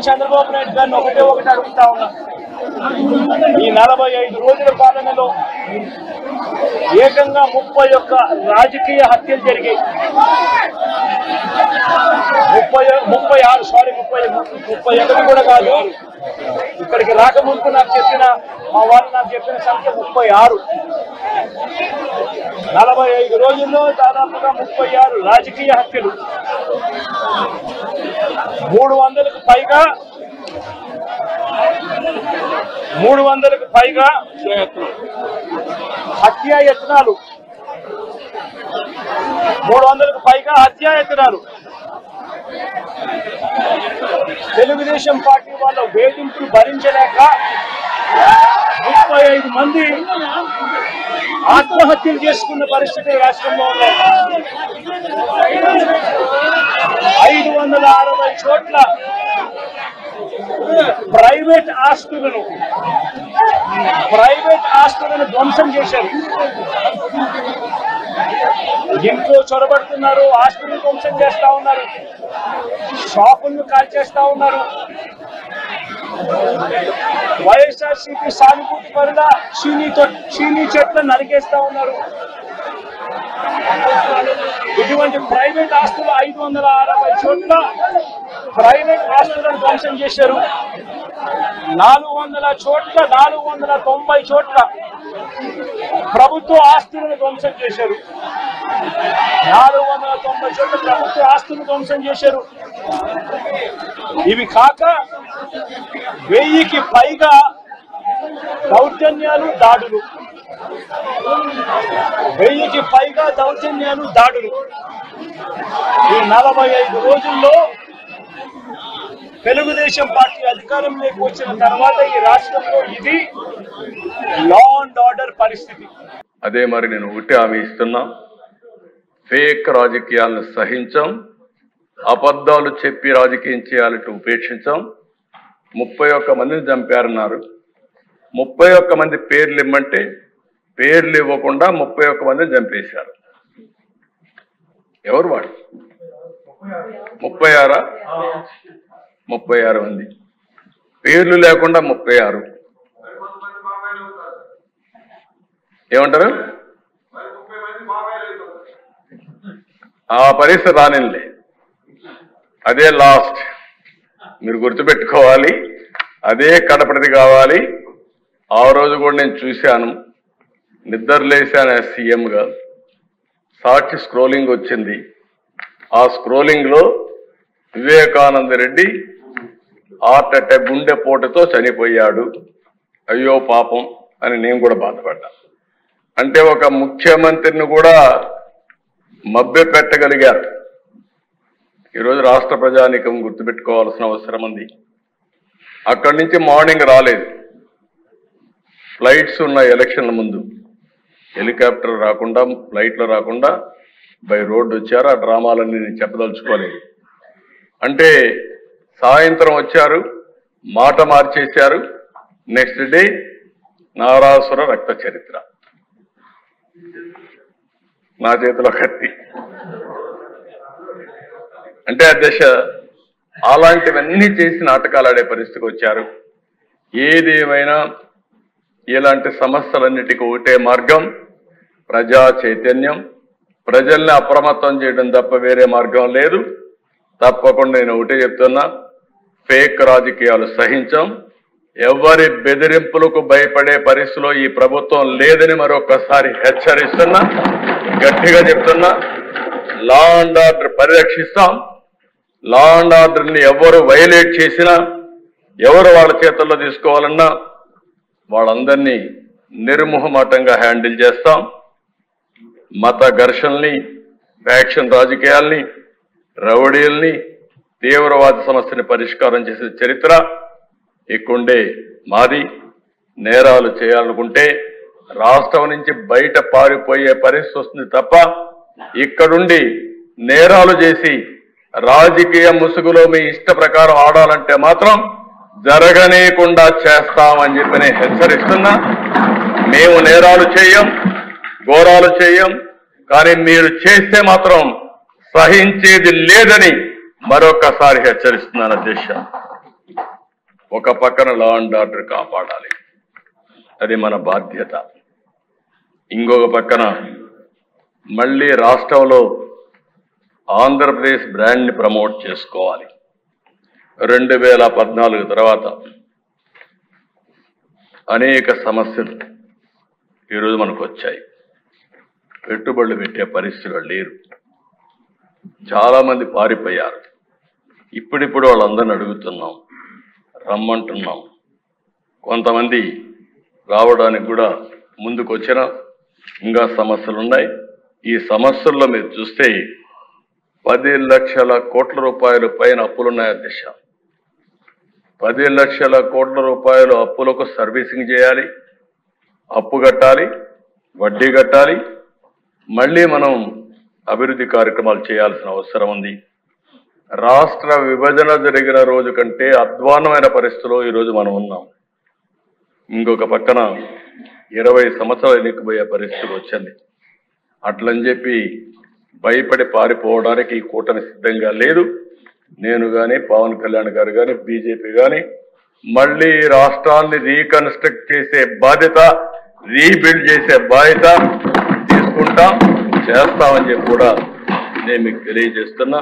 చంద్రబాబు నాయుడు గారిని ఒకటి అడుగుతా ఉన్నా. ఈ 45 రోజుల పాలనలో ఏకంగా 31 రాజకీయ హత్యలు జరిగాయి. 31 కూడా కాదు. ఇక్కడికి రాకముందు నాకు చెప్పిన మా వాళ్ళు నాకు చెప్పిన సంఖ్య 36. 45 రోజుల్లో దాదాపుగా 36 రాజకీయ హత్యలు, 300కు పైగా హత్యాయత్నాలు, 300కు పైగా హత్యాయత్నాలు. తెలుగుదేశం పార్టీ వాళ్ళ వేధింపులు భరించలేక 35 మంది ఆత్మహత్యలు చేసుకున్న పరిస్థితి రాష్ట్రంలో ఉన్నాయి. 560 చోట్ల ప్రైవేట్ ఆస్తులను ధ్వంసం చేశారు. ఇంట్లో చొరబడుతున్నారు, ఆస్తులను ధ్వంసం చేస్తా ఉన్నారు, షాపులను కాల్చేస్తా ఉన్నారు. వైఎస్ఆర్సీపీ సానుభూతి పరుల చీనీ చెట్లను నరికేస్తా ఉన్నారు. ఇటువంటి ప్రైవేట్ ఆస్తులు 560 చోట్ల ప్రైవేట్ ఆస్తులను ధ్వంసం చేశారు. 490 చోట్ల ప్రభుత్వ ఆస్తులను ధ్వంసం చేశారు. 490 చోట్ల ప్రభుత్వ ఆస్తులను ధ్వంసం చేశారు. ఇవి కాక 1000కి పైగా దౌర్జన్యాలు, దాడులు. 1000కి పైగా దౌర్జన్యాలు, దాడులు. ఈ 45 రోజుల్లో తెలుగుదేశం పార్టీ అధికారంలోకి వచ్చిన తర్వాత ఈ రాష్ట్రంలో ఇది లా అండ్ ఆర్డర్ పరిస్థితి. అదే మరి నేను ఒకటి హామీ ఇస్తున్నా, ఫేక్ రాజకీయాలను సహించాం, అబద్ధాలు చెప్పి రాజకీయం చేయాలంటూ ఉపేక్షించాం. 31 మందిని చంపారన్నారు. 31 మంది పేర్లు ఇమ్మంటే పేర్లు ఇవ్వకుండా 31 మందిని చంపేశారు. ఎవరు వాడు? 36 మంది పేర్లు లేకుండా 36. ఏమంటారు? ఆ పరిస్థితి రానిలే. అదే లాస్ట్. మీరు గుర్తుపెట్టుకోవాలి, అదే కడపటిది కావాలి. ఆ రోజు కూడా నేను చూశాను, నిద్రలేశాను సీఎంగా. సాక్షి స్క్రోలింగ్ వచ్చింది. ఆ స్క్రోలింగ్లో వివేకానంద రెడ్డి హార్ట్ అటాక్, గుండెపోటుతో చనిపోయాడు, అయ్యో పాపం అని నేను కూడా బాధపడ్డా. అంటే ఒక ముఖ్యమంత్రిని కూడా మభ్య పెట్టగలిగారు. ఈరోజు రాష్ట్ర ప్రజానీకం గుర్తుపెట్టుకోవాల్సిన అవసరం ఉంది. అక్కడి నుంచి మార్నింగ్ రాలేదు, ఫ్లైట్స్ ఉన్న ఎలక్షన్ల ముందు హెలికాప్టర్ రాకుండా, ఫ్లైట్లో రాకుండా బై రోడ్డు వచ్చారు. ఆ డ్రామాలన్నీ నేను చెప్పదలుచుకోలేదు. అంటే సాయంత్రం వచ్చారు, మాట మార్చేశారు. నెక్స్ట్ డే నారాసుర రక్త చరిత్ర, నా చేతిలో కత్తి. అంటే అధ్యక్ష, అలాంటివన్నీ చేసి నాటకాలు ఆడే పరిస్థితికి వచ్చారు. ఏదేమైనా ఇలాంటి సమస్యలన్నిటికీ ఒకటే మార్గం, ప్రజా చైతన్యం, ప్రజల్ని అప్రమత్తం చేయడం తప్ప వేరే మార్గం లేదు. తప్పకుండా నేను ఒకటే చెప్తున్నా, ఫేక్ రాజకీయాలు సహించాం. ఎవరి బెదిరింపులకు భయపడే పరిస్థితిలో ఈ ప్రభుత్వం లేదని మరొకసారి హెచ్చరిస్తున్నా, గట్టిగా చెప్తున్నా. లా అండ్ ఆర్డర్ పరిరక్షిస్తాం. లా అండ్ ఆర్డర్ని ఎవరు వైలేట్ చేసినా, ఎవరు వాళ్ళ చేతుల్లో తీసుకోవాలన్నా వాళ్ళందరినీ నిర్మోహమాటంగా హ్యాండిల్ చేస్తాం. మత ఘర్షణల్ని, ఫ్యాక్షన్ రాజకీయాల్ని, రౌడీల్ని, తీవ్రవాద సమస్యని పరిష్కారం చేసే చరిత్ర ఇక్కడే మాది. నేరాలు చేయాలనుకుంటే రాష్ట్రం నుంచి బయట పారిపోయే పరిస్థితి వస్తుంది తప్ప ఇక్కడుండి నేరాలు చేసి రాజకీయ ముసుగులో మీ ఇష్ట ప్రకారం ఆడాలంటే మాత్రం జరగనీయకుండా చేస్తామని చెప్పి నేను హెచ్చరిస్తున్నా. మేము నేరాలు చేయం, ఘోరాలు చేయం, కానీ మీరు చేస్తే మాత్రం సహించేది లేదని మరొకసారి హెచ్చరిస్తున్నాను అధ్యక్ష. ఒక పక్కన లా అండ్ ఆర్డర్ కాపాడాలి, అది మన బాధ్యత. ఇంకొక పక్కన మళ్ళీ రాష్ట్రంలో ఆంధ్రప్రదేశ్ బ్రాండ్ని ప్రమోట్ చేసుకోవాలి. 2014 తర్వాత అనేక సమస్యలు ఈరోజు మనకు వచ్చాయి. పెట్టుబడులు పెట్టే పరిస్థితులు లేరు, చాలామంది పారిపోయారు. ఇప్పుడిప్పుడు వాళ్ళందరిని అడుగుతున్నాం, రమ్మంటున్నాం. కొంతమంది రావడానికి కూడా ముందుకు వచ్చిన ఇంకా సమస్యలు ఉన్నాయి. ఈ సమస్యల్లో మీరు చూస్తే 10 లక్షల కోట్ల రూపాయలు పైన అప్పులున్నాయి అధ్యక్ష. 10 లక్షల కోట్ల రూపాయలు అప్పులకు సర్వీసింగ్ చేయాలి, అప్పు కట్టాలి, వడ్డీ కట్టాలి, మళ్ళీ మనం అభివృద్ధి కార్యక్రమాలు చేయాల్సిన అవసరం ఉంది. రాష్ట్ర విభజన జరిగిన రోజు కంటే అధ్వాన్నమైన పరిస్థితిలో ఈరోజు మనం ఉన్నాం. ఇంకొక పక్కన 20 సంవత్సరాలు ఎన్నికపోయే పరిస్థితి వచ్చింది. అట్లని చెప్పి భయపడి పారిపోవడానికి ఈ కూటమి సిద్ధంగా లేదు. నేను కానీ, పవన్ కళ్యాణ్ గారు కానీ, బీజేపీ కానీ మళ్ళీ రాష్ట్రాన్ని రీకన్స్ట్రక్ట్ చేసే బాధ్యత, రీబిల్డ్ చేసే బాధ్యత తీసుకుంటాం, చేస్తామని చెప్పి కూడా నేను మీకు తెలియజేస్తున్నా.